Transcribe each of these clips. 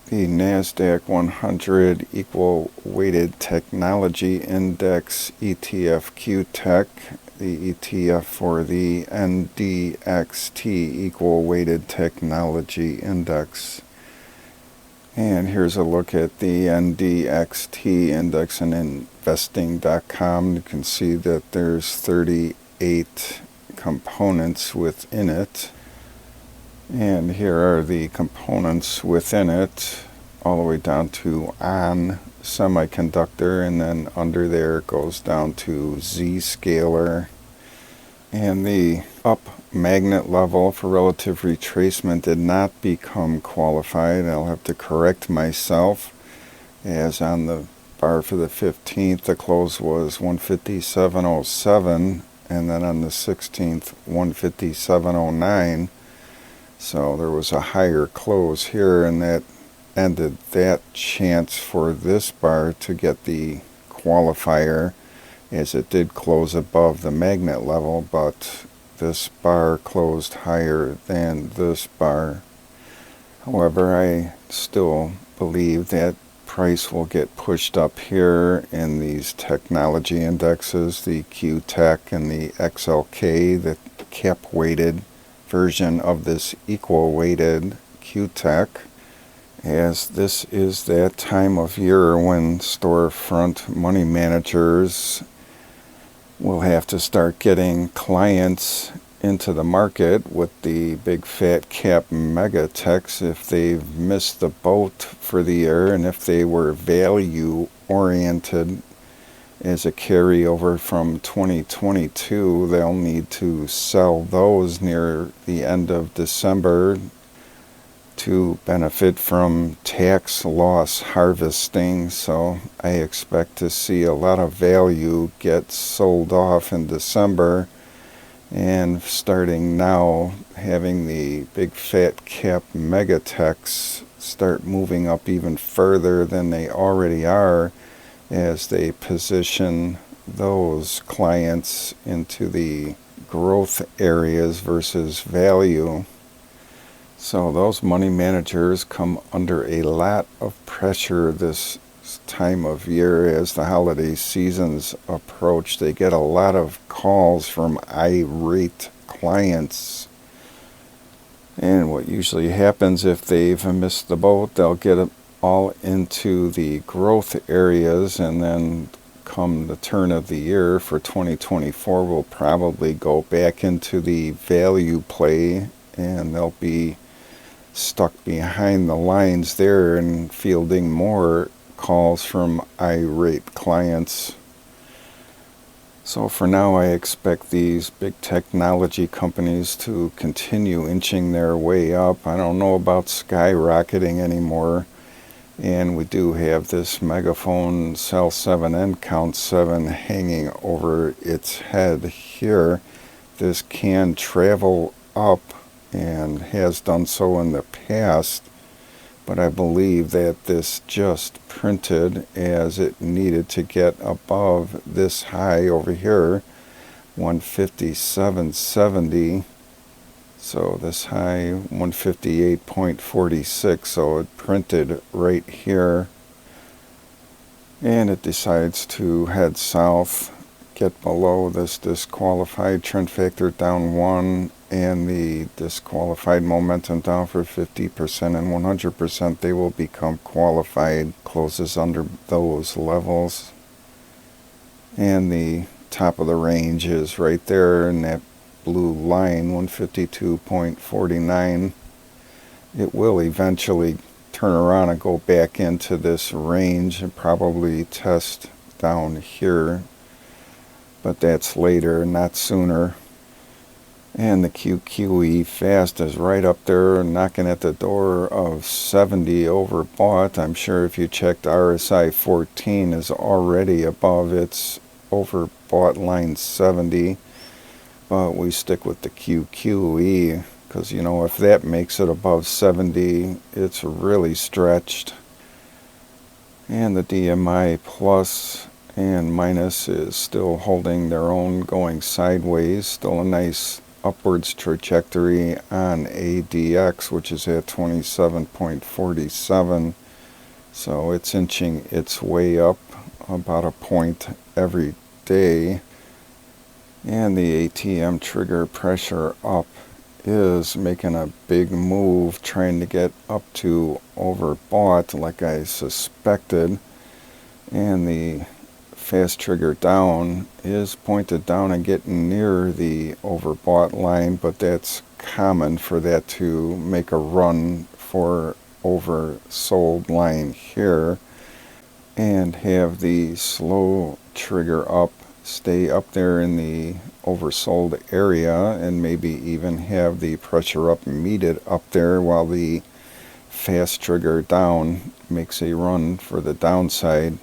the NASDAQ 100 Equal Weighted Technology Index ETF QTEC, the ETF for the NDXT Equal Weighted Technology Index. And here's a look at the NDXT index in investing.com. You can see that there's 38 components within it. And here are the components within it, all the way down to on semiconductor, and then under there it goes down to Z-scalar. And the up magnet level for relative retracement did not become qualified. I'll have to correct myself, as on the bar for the 15th the close was 157.07, and then on the 16th 157.09. So there was a higher close here, and that ended that chance for this bar to get the qualifier, as it did close above the magnet level, but this bar closed higher than this bar. However, I still believe that price will get pushed up here in these technology indexes, the QTEC and the XLK, the cap weighted version of this equal weighted QTEC, as this is that time of year when storefront money managers will have to start getting clients into the market with the big fat cap mega techs if they've missed the boat for the year, and if they were value oriented as a carryover from 2022, they'll need to sell those near the end of December to benefit from tax loss harvesting. So I expect to see a lot of value get sold off in December, and starting now having the big fat cap megatechs start moving up even further than they already are, as they position those clients into the growth areas versus value. So those money managers come under a lot of pressure this time of year as the holiday seasons approach. They get a lot of calls from irate clients. And what usually happens, if they've missed the boat, they'll get all into the growth areas, and then come the turn of the year for 2024, we'll probably go back into the value play, and they'll be stuck behind the lines there and fielding more calls from irate clients. So for now, I expect these big technology companies to continue inching their way up. I don't know about skyrocketing anymore. And we do have this megaphone sell 7 and count 7 hanging over its head here. This can travel up and has done so in the past, but I believe that this just printed as it needed to get above this high over here, 157.70. So this high, 158.46, so it printed right here, and it decides to head south, get below this disqualified trend factor down 1, and the disqualified momentum down for 50% and 100%. They will become qualified, closes under those levels, and the top of the range is right there in that blue line, 152.49. It will eventually turn around and go back into this range and probably test down here, but that's later, not sooner. And the QQE fast is right up there, knocking at the door of 70 overbought. I'm sure if you checked RSI 14 is already above its overbought line 70. But we stick with the QQE, because, you know, if that makes it above 70, it's really stretched. And the DMI plus and minus is still holding their own, going sideways. Still a nice upwards trajectory on ADX, which is at 27.47. So it's inching its way up about a point every day. And the ATM trigger pressure up is making a big move, trying to get up to overbought like I suspected. And the fast trigger down is pointed down and getting near the overbought line, but that's common for that to make a run for oversold line here, and have the slow trigger up stay up there in the oversold area, and maybe even have the pressure up meet it up there while the fast trigger down makes a run for the downside.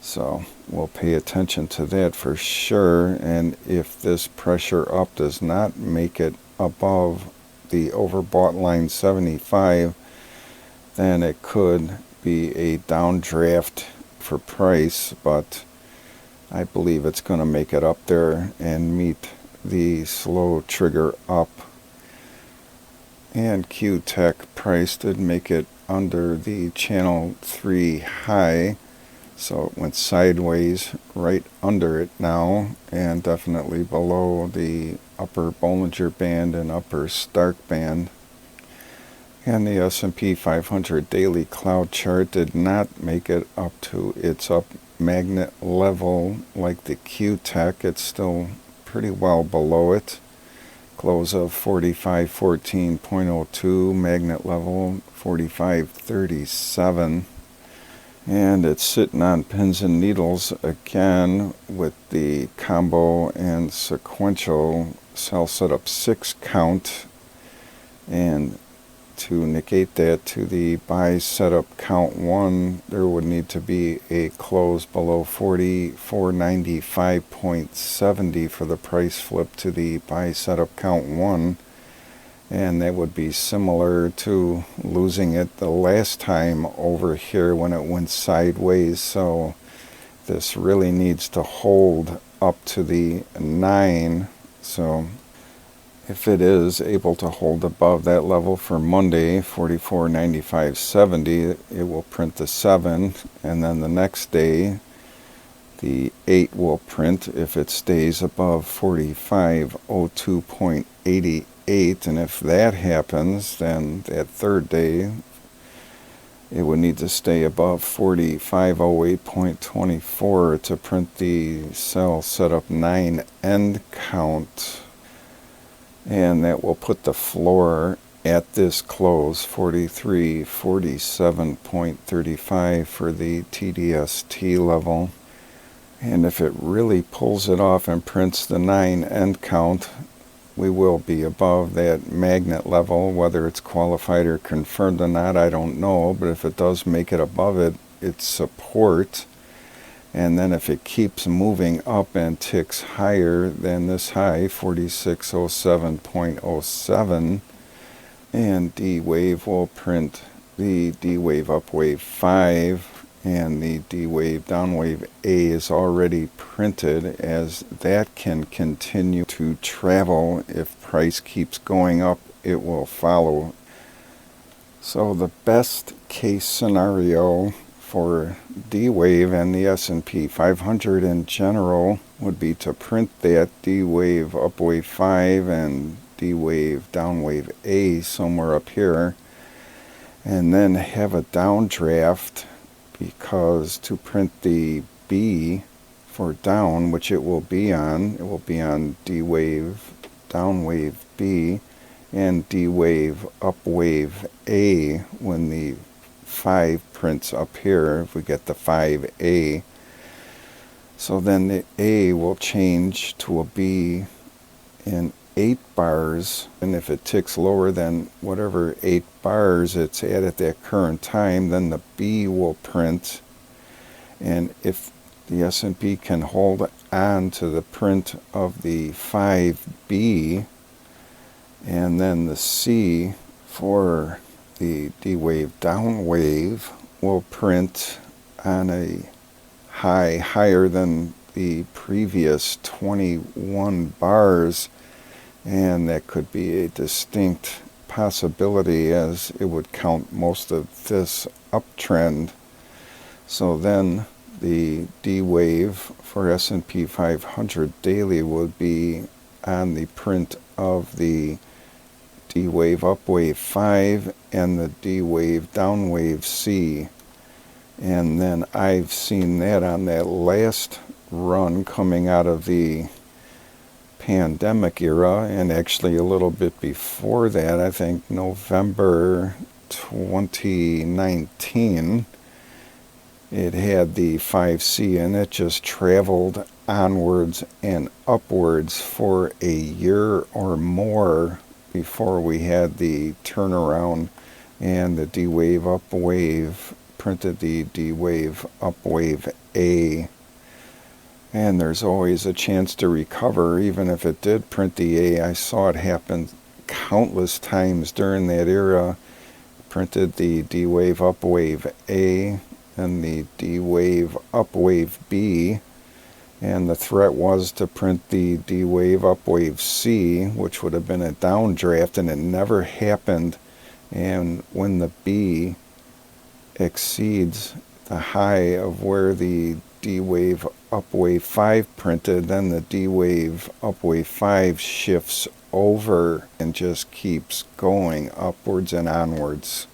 So we'll pay attention to that for sure. And if this pressure up does not make it above the overbought line 75, then it could be a downdraft for price, but I believe it's going to make it up there and meet the slow trigger up. And QTEC price did make it under the channel 3 high, so it went sideways right under it now, and definitely below the upper Bollinger Band and upper Stark Band. And the S&P 500 daily cloud chart did not make it up to its up magnet level like the QTEC. It's still pretty well below it. Close of 4514.02, magnet level 4537. And it's sitting on pins and needles again with the combo and sequential sell setup 6 count. And to negate that to the buy setup count 1, there would need to be a close below 4495.70 for the price flip to the buy setup count 1. And that would be similar to losing it the last time over here when it went sideways. So this really needs to hold up to the 9. So if it is able to hold above that level for Monday, 4495.70, it will print the 7. And then the next day, the 8 will print if it stays above 4502.88. And if that happens, then that third day it would need to stay above 4508.24 to print the sell setup 9 end count, and that will put the floor at this close 4347.35 for the TDST level. And if it really pulls it off and prints the 9 end count, we will be above that magnet level. Whether it's qualified or confirmed or not, I don't know. But if it does make it above it, it's support. And then if it keeps moving up and ticks higher than this high, 4607.07, and D-Wave will print the D-Wave up wave 5. And the D-Wave downwave A is already printed, as that can continue to travel. If price keeps going up, it will follow. So the best case scenario for D-Wave and the S&P 500 in general would be to print that D-Wave up wave 5 and D-Wave downwave A somewhere up here, and then have a downdraft, because to print the B for down, which it will be on D-Wave, downwave B, and D-Wave, upwave A when the 5 prints up here, if we get the 5A. So then the A will change to a B in 8 bars, and if it ticks lower than whatever 8 bars it's at that current time, then the B will print. And if the S&P can hold on to the print of the 5B, and then the C for the D-Wave downwave will print on a high higher than the previous 21 bars, And that could be a distinct possibility, as it would count most of this uptrend. So then the D-Wave for S&P 500 daily would be on the print of the D-Wave Upwave 5 and the D-Wave Downwave C. And then I've seen that on that last run coming out of the pandemic era, and actually a little bit before that, I think November 2019, it had the 5C, and it just traveled onwards and upwards for a year or more before we had the turnaround, and the D-Wave Upwave printed the D-Wave Upwave A. And there's always a chance to recover, even if it did print the A. I saw it happen countless times during that era. Printed the D-Wave Upwave A and the D-Wave Upwave B. And the threat was to print the D-Wave Upwave C, which would have been a downdraft, and it never happened. And when the B exceeds the high of where the D-Wave Upwave 5 printed, then the D-Wave Upwave 5 shifts over and just keeps going upwards and onwards.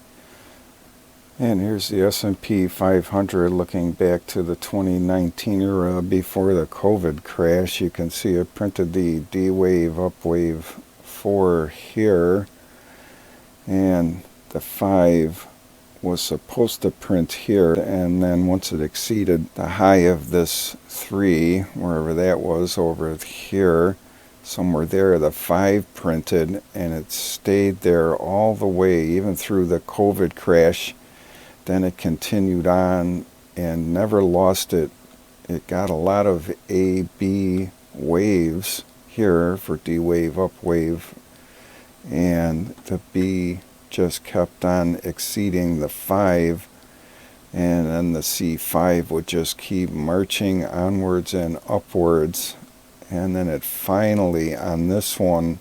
And here's the S&P 500 looking back to the 2019 era before the COVID crash. You can see it printed the D-Wave Upwave 4 here, and the 5 was supposed to print here, and then once it exceeded the high of this 3, wherever that was, over here, somewhere there, the 5 printed, and it stayed there all the way, even through the COVID crash. Then it continued on and never lost it. It got a lot of A-B waves here for D-Wave Upwave, and the B just kept on exceeding the 5, and then the C5 would just keep marching onwards and upwards, and then it finally, on this one,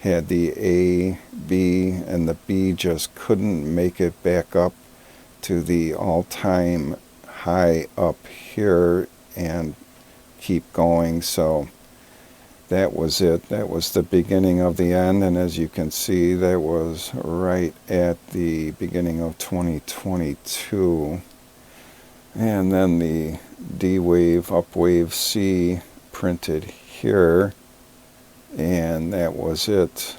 had the A, B, and the B just couldn't make it back up to the all-time high up here and keep going. So that was it. That was the beginning of the end, and as you can see, that was right at the beginning of 2022. And then the D-Wave Upwave C printed here, and that was it.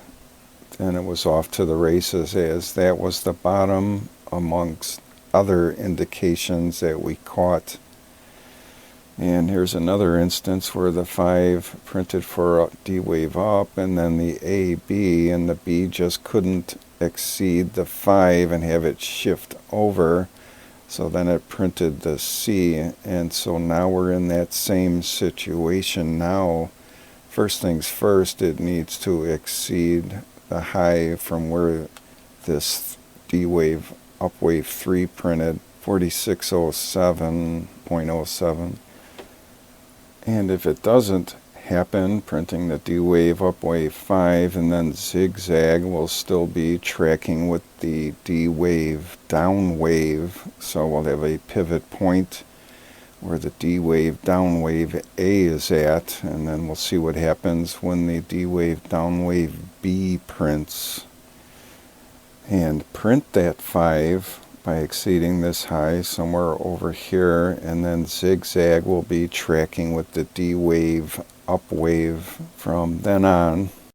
Then it was off to the races, as that was the bottom amongst other indications that we caught. And here's another instance where the 5 printed for a D-Wave up, and then the A, B, and the B just couldn't exceed the 5 and have it shift over. So then it printed the C, and so now we're in that same situation now. First things first, it needs to exceed the high from where this D-Wave Upwave 3 printed, 4607.07. And if it doesn't happen, printing the D-Wave Upwave 5 and then zigzag will still be tracking with the D-Wave Downwave. So we'll have a pivot point where the D-Wave Downwave A is at, and then we'll see what happens when the D-Wave Downwave B prints. And print that 5 by exceeding this high somewhere over here, and then zigzag will be tracking with the D-Wave Upwave from then on.